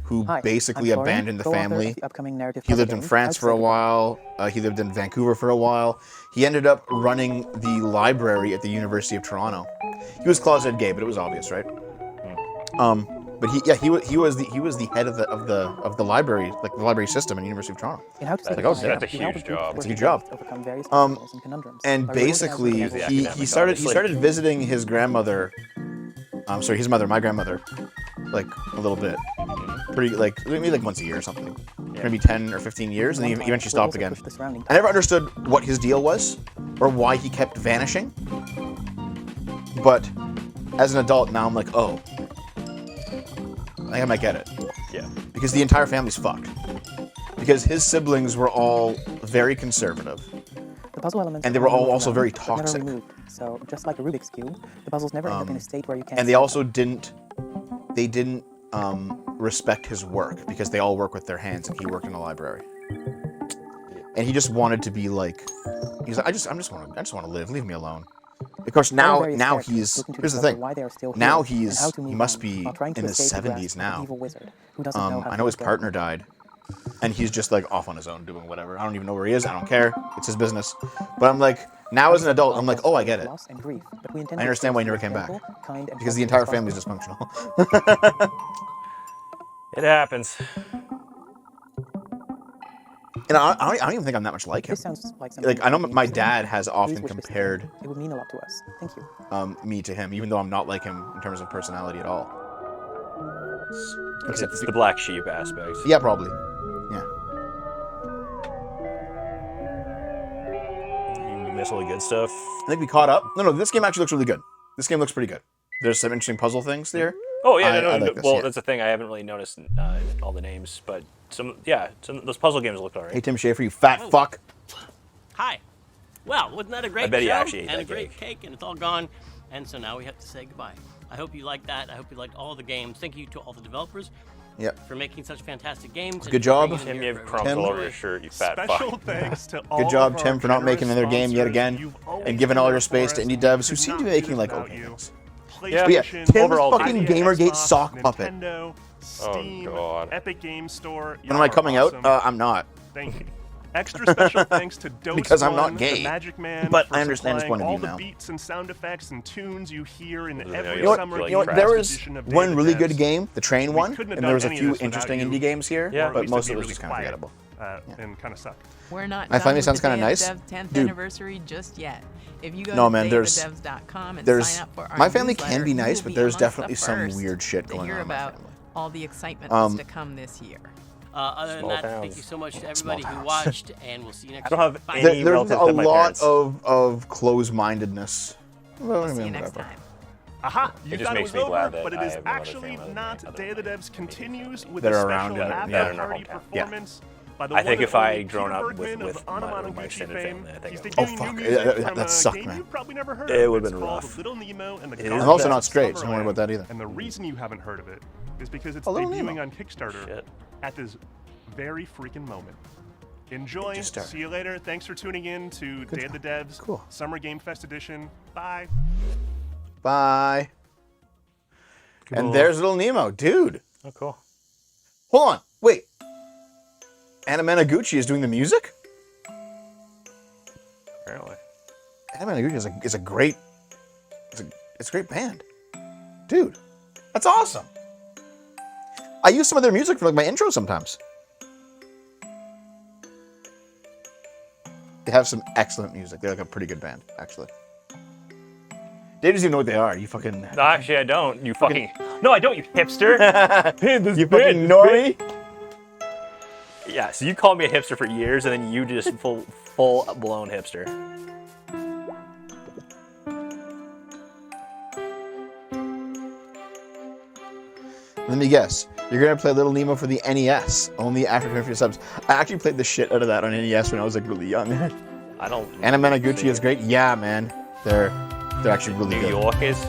who Hi, basically I'm Florian, abandoned the co-author family. of the upcoming narrative He lived puzzle in game, France How to for a Say while. He lived in Vancouver for a while. He ended up running the library at the University of Toronto. He was closeted gay, but it was obvious, right? But he was the head of the library, like the library system in the University of Toronto. In How to Say Like, oh, Goodbye, that's a you help huge a group job. work It's a huge together job. to overcome various obstacles and conundrums And by reorganizing basically, the he started visiting his grandmother. His mother, my grandmother, like a little bit, pretty like maybe like once a year or something. Maybe 10 or 15 years, and then he eventually stopped again. I never understood what his deal was, or why he kept vanishing. But as an adult now, I'm like, oh, I think I might get it. Yeah. Because the entire family's fucked. Because his siblings were all very conservative. The puzzle elements And they were all removed also from very them, but never toxic. removed. So just like a Rubik's Cube, the puzzles never end up in a state where you can't And they solve also didn't respect his work, because they all work with their hands, and he worked in a library. And he just wanted to be like, he's like, I just want to live. Leave me alone. Of course, now he's, here's the thing. Now he must be in his 70s now. I know his partner died, and he's just like off on his own doing whatever. I don't even know where he is. I don't care. It's his business. But I'm like, now as an adult, I'm like, oh, I get it. I understand why he never came back. Because the entire family is dysfunctional. It happens. And I don't even think I'm that much like him. This sounds like something Like, I know my dad has often compared It would mean a lot to us. Thank you. me to him, even though I'm not like him in terms of personality at all. Except It's the black sheep aspect. Yeah, probably. Yeah. You miss all the good stuff. I think we caught up. No, this game actually looks really good. This game looks pretty good. There's some interesting puzzle things there. Oh yeah, I like this, well, yeah. that's the thing. I haven't really noticed all the names, but some those puzzle games look alright. Hey, Tim Schafer, you fat fuck. Hi. Well, wasn't that a great I bet he show? actually ate and that a great cake, and it's all gone. And so now we have to say goodbye. I hope you liked that. I hope you liked all the games. Thank you to all the developers for making such fantastic games. Good job. Tim, you have crumbs all over your shirt, you fat fuck. Special thanks to all Good job, of Tim, our for not making generous another game yet sponsors. again, You've always and giving been all there your space for to us, indie and devs who we seem could to be not do making this like without okay you. things. Yeah. But yeah, PlayStation, Tim's overall, fucking Xbox, Gamergate sock puppet. Nintendo, Steam, Epic Game Store. When am I coming out? I'm not. Thank you. Extra special thanks to Dose Because I'm not One, gay. the Magic Man, But for I understand his supplying point of view all now. the beats and sound effects and tunes you hear in every You know summer what? Game There Fest was edition of Day one of the really Devs. good game, the train one, couldn't have and there was a done any few of this interesting without indie you, games here, or at but least most it'd of it was be just really kind of quiet, forgettable. and kind of sucked. We're not My done family with sounds the kinda Day of nice. the Devs 10th Dude. anniversary just yet. If you go No, to man, daveofdevs.com and there's sign up for our my family newsletter, can be you nice, will but be there's amongst definitely the some first weird shit to going hear on in my about family. all the excitement that's to come this year. Other than Small that, towns. thank you so much to Small everybody who towns. watched, and we'll see you next I don't have Bye. any There's relatives a than my lot parents. of close-mindedness. Well, I See you mean, next whatever. time. Aha! You It just thought it makes was me glad over, that but it I is have no other actually family not. other Day of the than Devs continues with That a are special around, yeah, after-party yeah. performance by the I think one if and I only had grown Peter up Bergman with of my Anamanaguchi extended fame. family, I think He's I would. Oh, debuting fuck. new music That from a sucked, game man. you've probably never heard It of. would've It's been called rough. Little Nemo and the It is I'm also Gods not of straight, so don't worry Summerland. about that either. And the reason you haven't heard of it is because it's Oh, Little debuting Nemo. on Kickstarter at this very freaking moment. Enjoy. Just start. See you later. Thanks for tuning in to Day of the Devs Summer Game Fest Edition. Bye. Bye. And Cool. there's Little Nemo. Dude. Oh, cool. Hold on. Wait. Anna Managuchi is doing the music? Apparently. Anna Managuchi is a great... It's a great band. Dude. That's awesome. I use some of their music for like my intro sometimes. They have some excellent music. They're like a pretty good band, actually. Dave doesn't even know what they are. You fucking... No, actually, I don't. You fucking... No, I don't, you hipster. You fucking Nori. Yeah, so you called me a hipster for years, and then you just full-blown hipster. Let me guess. You're going to play Little Nemo for the NES, only after 50 subs. I actually played the shit out of that on NES when I was like really young. I don't... Anna Managuchi is great. Yeah, man. They're actually really good. New York is...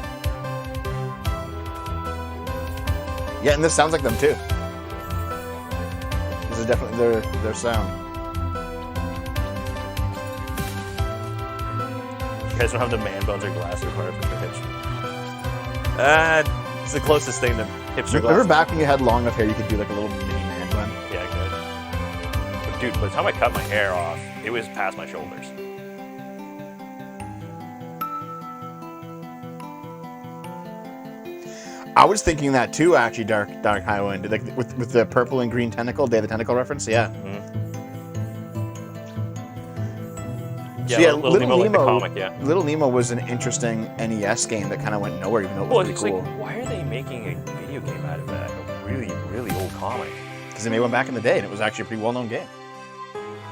Yeah, and this sounds like them too. This is definitely their sound. You guys don't have the man buns or glasses required for the hipster. It's the closest thing to hipster Remember glasses. back when you had long enough hair, you could do like a little mini man bun? Yeah, I could. But dude, by the time I cut my hair off, it was past my shoulders. I was thinking that too, actually, Dark Highwind, like with the purple and green tentacle, Day of the Tentacle reference. Yeah. Yeah, Little Nemo, like the comic, yeah. Little Nemo was an interesting NES game that kind of went nowhere, even though it was Well, really it's cool. like, why are they making a video game out of that? A really, really old comic. Because they made one back in the day, and it was actually a pretty well-known game.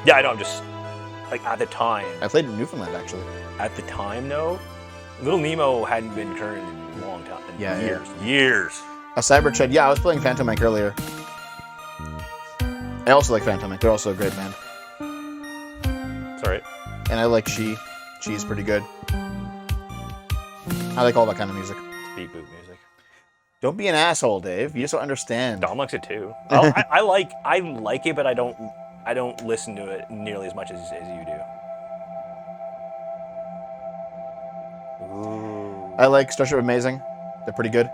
Yeah, I know. I'm just like at the time. I played it in Newfoundland, actually. At the time, though, Little Nemo hadn't been current in a long time. Yeah, years. A Cyberched. Yeah, I was playing Phantom Inc. earlier. I also like Phantom Inc. They're also a great band. It's alright. And I like She. She's pretty good. I like all that kind of music. It's beat boot music. Don't be an asshole, Dave. You just don't understand. Dom likes it too. I like it, but I don't listen to it nearly as much as you do. Ooh. I like Starship Amazing. They're pretty good.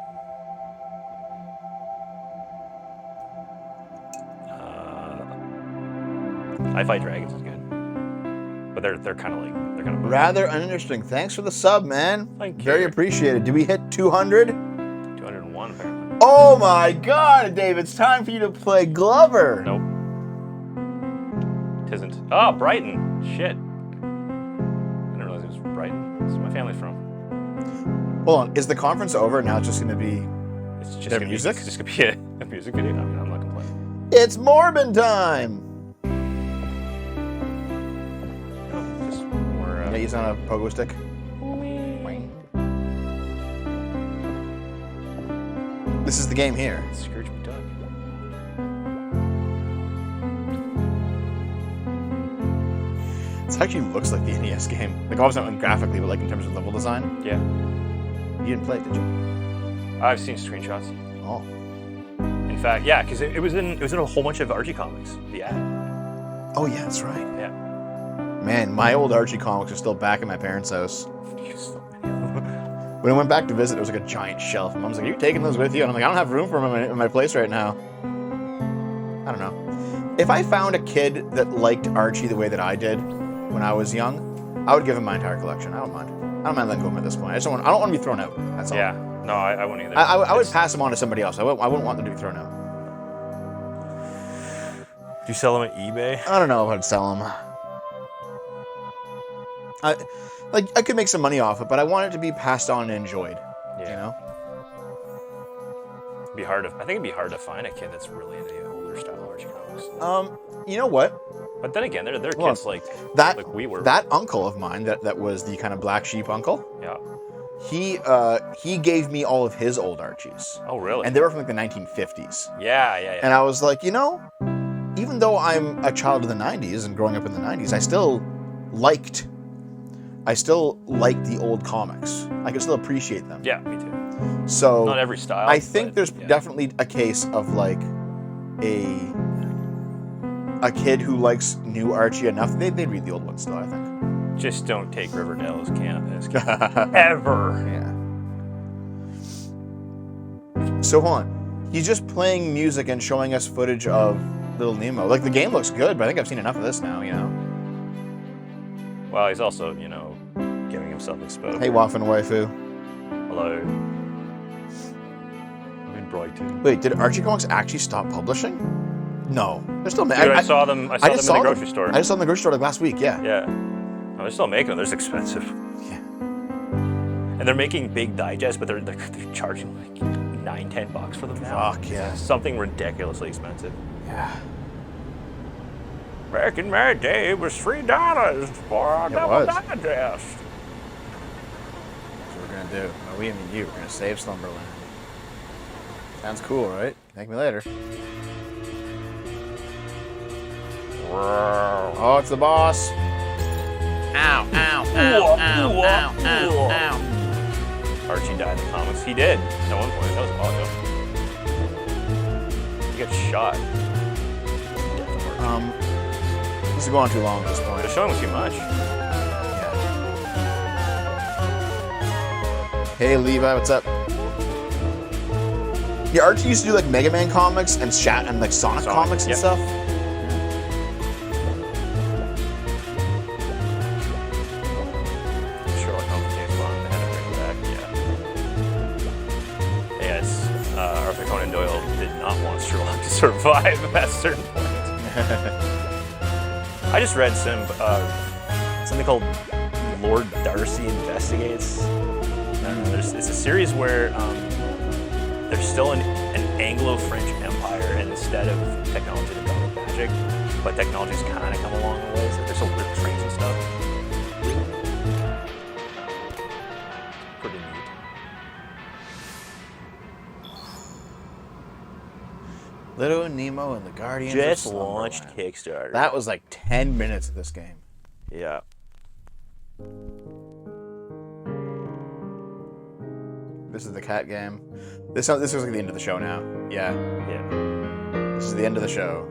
I Fight Dragons is good, but they're kind of Rather uninteresting. Thanks for the sub, man. Thank you. Very appreciated. Did we hit 200? 201 apparently. Oh my God, Dave! It's time for you to play Glover. Nope. It isn't. Oh, Brighton. Shit. I didn't realize it was from Brighton. That's where my family's from. Hold on. Is the conference over? Now it's just going to be It's just their gonna music? Be, it's just gonna be a music video. I mean, I'm not complaining. It's Morbin time. Yeah, he's on a pogo stick. This is the game here. Scrooge McDuck. This actually looks like the NES game. Like, obviously not graphically, but like in terms of level design. Yeah. You didn't play it, did you? I've seen screenshots. Oh. In fact, yeah, because it was in a whole bunch of Archie comics. The ad. Oh yeah, that's right. Yeah. Man, my old Archie comics are still back at my parents' house. When I went back to visit, there was like a giant shelf. Mom's like, "Are you taking those with you?" And I'm like, "I don't have room for them in my place right now." I don't know. If I found a kid that liked Archie the way that I did when I was young, I would give him my entire collection. I don't mind. I don't mind letting go of him at this point. I don't want to be thrown out. That's all. Yeah. No, I wouldn't either. I would pass them on to somebody else. I wouldn't want them to be thrown out. Do you sell them at eBay? I don't know if I'd sell them. I could make some money off it, but I want it to be passed on and enjoyed. Yeah. You know? It'd be hard. I think it'd be hard to find a kid that's really into the older style Archie comics. You know what? But then again, they're kids like we were. That uncle of mine, that was the kind of black sheep uncle. Yeah. He gave me all of his old Archies. Oh, really? And they were from like the 1950s. Yeah. And I was like, even though I'm a child of the 90s and growing up in the 90s, I still liked the old comics. I could still appreciate them. Yeah, me too. So Not every style, I think but, there's yeah. definitely a case of like a kid who likes new Archie enough. They'd read the old one still, I think. Just don't take Riverdale as canon. Ever. Yeah. So hold on. He's just playing music and showing us footage of Little Nemo. Like, the game looks good, but I think I've seen enough of this now, you know? Well, he's also, you know, giving himself exposure. Hey, Waffen Waifu. Hello. I'm in Brighton. Wait, did Archie Comics actually stop publishing? No. They're still Dude, I saw them. I saw them in the grocery store. I just saw them in the grocery store like last week, yeah. Yeah. No, they're still making them. They're just expensive. Yeah. And they're making big digests, but they're charging like $9-10 for them now. Fuck yeah. Something ridiculously expensive. Yeah. Back in my day, it was $3 for a double digest. That's what we're gonna do. No, we and you. We're gonna save Slumberland. Sounds cool, right? Thank me later. Oh, it's the boss. Ow, ow, ow, ow, ow, ow, ow. Archie died in the comics. He did at one point. That was a while ago. He got shot. This is going too long at this point. They're showing too much. Yeah. Hey, Levi, what's up? Yeah, Archie used to do like Mega Man comics and like Sonic comics and stuff. Sherlock Holmes James Bond. They had to bring it back. Yeah. Yes. Arthur Conan Doyle did not want Sherlock to survive at a certain point. I just read something called Lord Darcy Investigates. It's a series where there's still an Anglo-French empire, and instead of technology, they've gone with magic, but technology's kind of come along the way, so there's still trains and stuff. Pretty neat. Little Nemo and the Guardians Just of launched Slumberland. Kickstarter. That was like 10 minutes of this game. Yeah. This is the cat game. This looks like the end of the show now. Yeah. Yeah. This is the end of the show.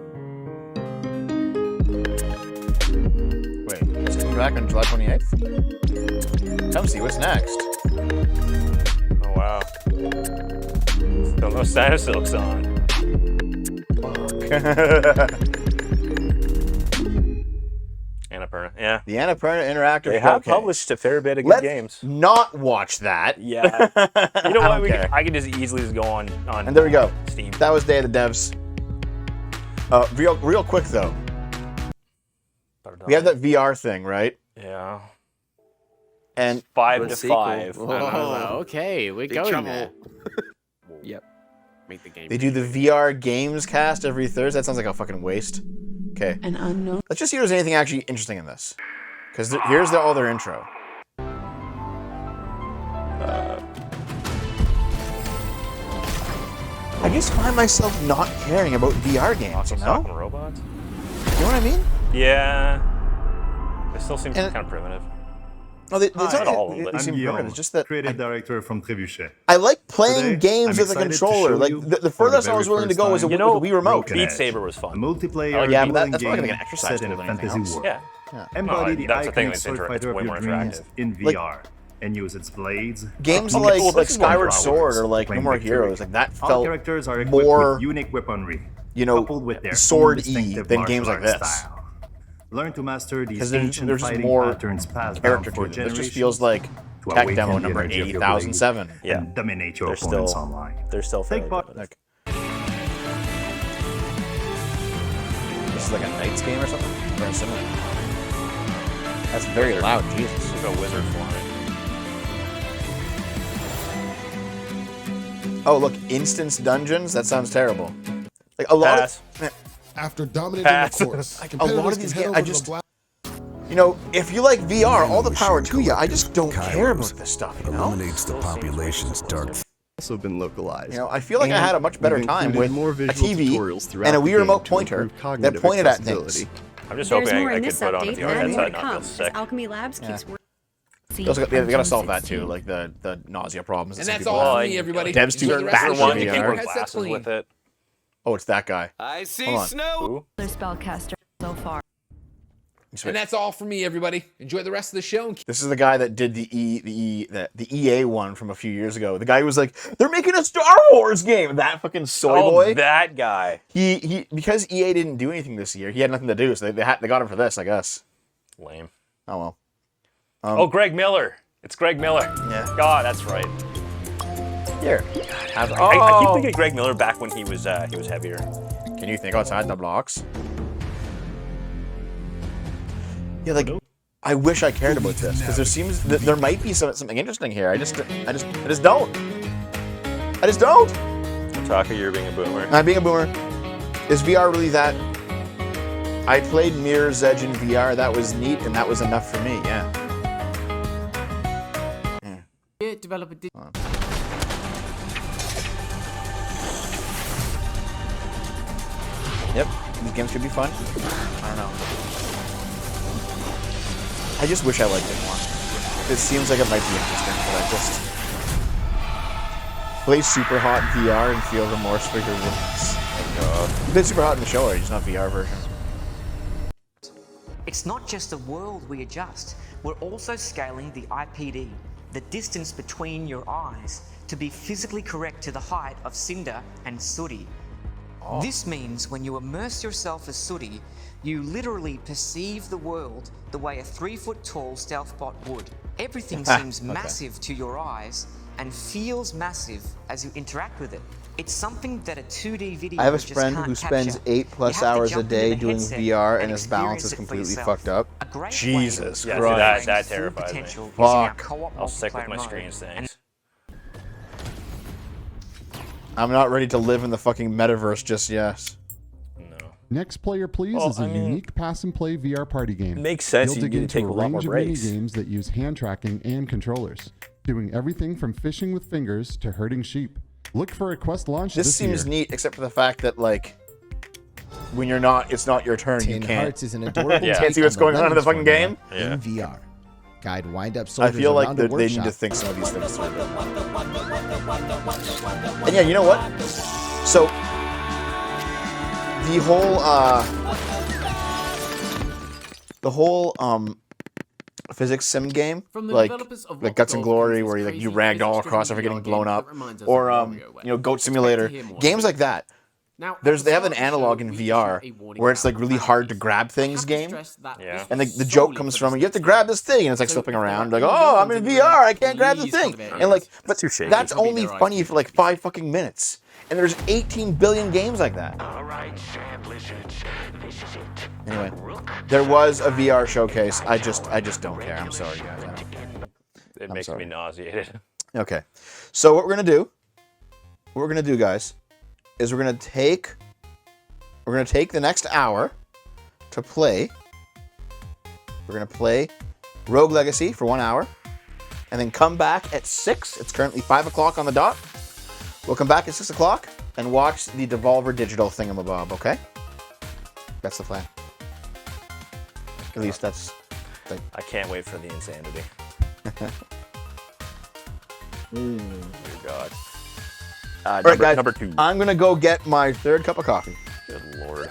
Wait, it's coming back on July 28th? Come see what's next. Oh, wow. Still no Santa Silk's on. Annapurna, yeah. The Annapurna Interactive They have Showcase. published a fair bit of good Let's games. not watch that. Yeah. You know I what? don't care. I can just easily just go on And there we go. Steam. That was Day of the Devs. Real quick though. We have that VR thing, right? Yeah. And 5 to 5. Okay, we're Big going trouble. there. Yep. Make the game. they do the VR games cast every Thursday. That sounds like a fucking waste. Okay. An unknown. Let's just see if there's anything actually interesting in this. Because here's all their intro. I just find myself not caring about VR games, you know? Talking robots? You know what I mean? Yeah. It still seems kind of primitive. No, it's Not not all of it. They seem primitive. It's just that creative director from Trebuchet. I like playing Today, games I'm with a excited to controller. show Like you the for furthest the I was very willing to first go was a time, Wii remote. Broken Beat Edge. Saber was fun. A multiplayer Oh, yeah, but dueling that's probably game like an exercise set in a tool than anything fantasy else. world. Yeah. Embody the that's the thing iconic that's sword fighter it's of way your more dreams interactive. in VR and use its blades. Games optics, like and Skyward powers Sword or like No claim More victory. Heroes, like that All felt characters are equipped more, with unique weaponry, you know, coupled with their sword-y own distinctive than games like martial this. arts style. Learn to master these Because ancient there's just fighting more patterns passed character down for to it. This generations. just feels like to tech awaken demo the number energy of your 80,007. blade Yeah. and dominate your They're opponents still- online. They're still Take fairly part. primitive. This is like a Knights game or something? Very similar. That's very loud, Jesus. There's a wizard flying. Oh, look, instance dungeons? That sounds terrible. Like a lot Pass. of... After dominating Pass. the course, A lot of these games, I just... You know, if you like VR, all the power to you. I just don't care about this stuff, you know? Eliminates the population's dark. Also been localized. You know, I feel like I had a much better We've time included with more a visual TV tutorials throughout and a the Wii game remote to pointer improve that cognitive pointed at accessibility. things. I'm just There's hoping more I in could this put on a update VR than headset more to and not feel come, as sick. Alchemy Labs keeps working. They gotta solve that too, like the nausea problems. And some that's people all have. for me, everybody. Dev's too Enjoy the rest fat of for the show. You VR. can wear Headsets glasses clean. with it. Oh, it's that guy. I see Hold on. snow. Their spellcaster so far. And that's all for me, everybody. Enjoy the rest of the show. This is the guy that did the EA one from a few years ago. The guy who was like, they're making a Star Wars game. That fucking soy boy. That guy. He because EA didn't do anything this year. He had nothing to do, so they got him for this, I guess. Lame. Oh well. Oh, Greg Miller. It's Greg Miller. Yeah. God, that's right. Here. I keep thinking of Greg Miller back when he was heavier. Can you think outside the blocks? Yeah, like I wish I cared about this because there might be something interesting here. I just don't. I just don't. Taka, you're being a boomer. I'm being a boomer. Is VR really that? I played Mirror's Edge in VR. That was neat, and that was enough for me. Yeah. Developer did. Yep, these games could be fun. I don't know. I just wish I liked it more. It seems like it might be interesting, but I just play super hot in VR and feel remorse for your wounds. You've been super hot in the show, just not VR version. It's not just the world we adjust, we're also scaling the IPD, the distance between your eyes, to be physically correct to the height of Cinder and Sooty. Oh. This means when you immerse yourself as Sooty, you literally perceive the world the way a 3-foot-tall stealth bot would. Everything seems massive to your eyes and feels massive as you interact with it. It's something that a 2D video I have a just friend can't who spends capture. 8+ hours a day doing VR and his balance is completely fucked up. Jesus Christ. That terrifies me. Fuck. I'll stick with my screen things. I'm not ready to live in the fucking metaverse just yet. Next Player Please is a unique pass-and-play VR party game. Makes sense. You'll dig into a range of mini-games that use hand tracking and controllers, doing everything from fishing with fingers to herding sheep. Look for a quest launch This seems year. neat, except for the fact that, like, when you're not, it's not your turn, you Tin can't. Hearts is an adorable You can't see what's going on in the fucking game? In VR. Guide wind-up I soldiers feel like around a they need to workshop. think some of these things through. And yeah, you know what? So, the whole physics sim game, like Guts and Glory, where you ragdoll across after getting blown up, or Goat Simulator, games like that. They have an analog in VR where it's like really hard to grab things game, and the joke comes from you have to grab this thing, and it's like slipping around, like, oh, I'm in VR, I can't grab the thing, and like, but that's only funny for like 5 fucking minutes, and there's 18 billion games like that. Anyway, there was a VR showcase. I just don't care. I'm sorry, guys. It makes me nauseated. Okay, so what we're gonna do, guys, is we're gonna take the next hour to play. We're gonna play Rogue Legacy for 1 hour, and then come back at 6. It's currently 5 o'clock on the dot. We'll come back at 6 o'clock and watch the Devolver Digital thingamabob. Okay, that's the plan. At least that's. I can't wait for the insanity. Dear God. All right, guys. Number 2. I'm gonna go get my 3rd cup of coffee. Good Lord.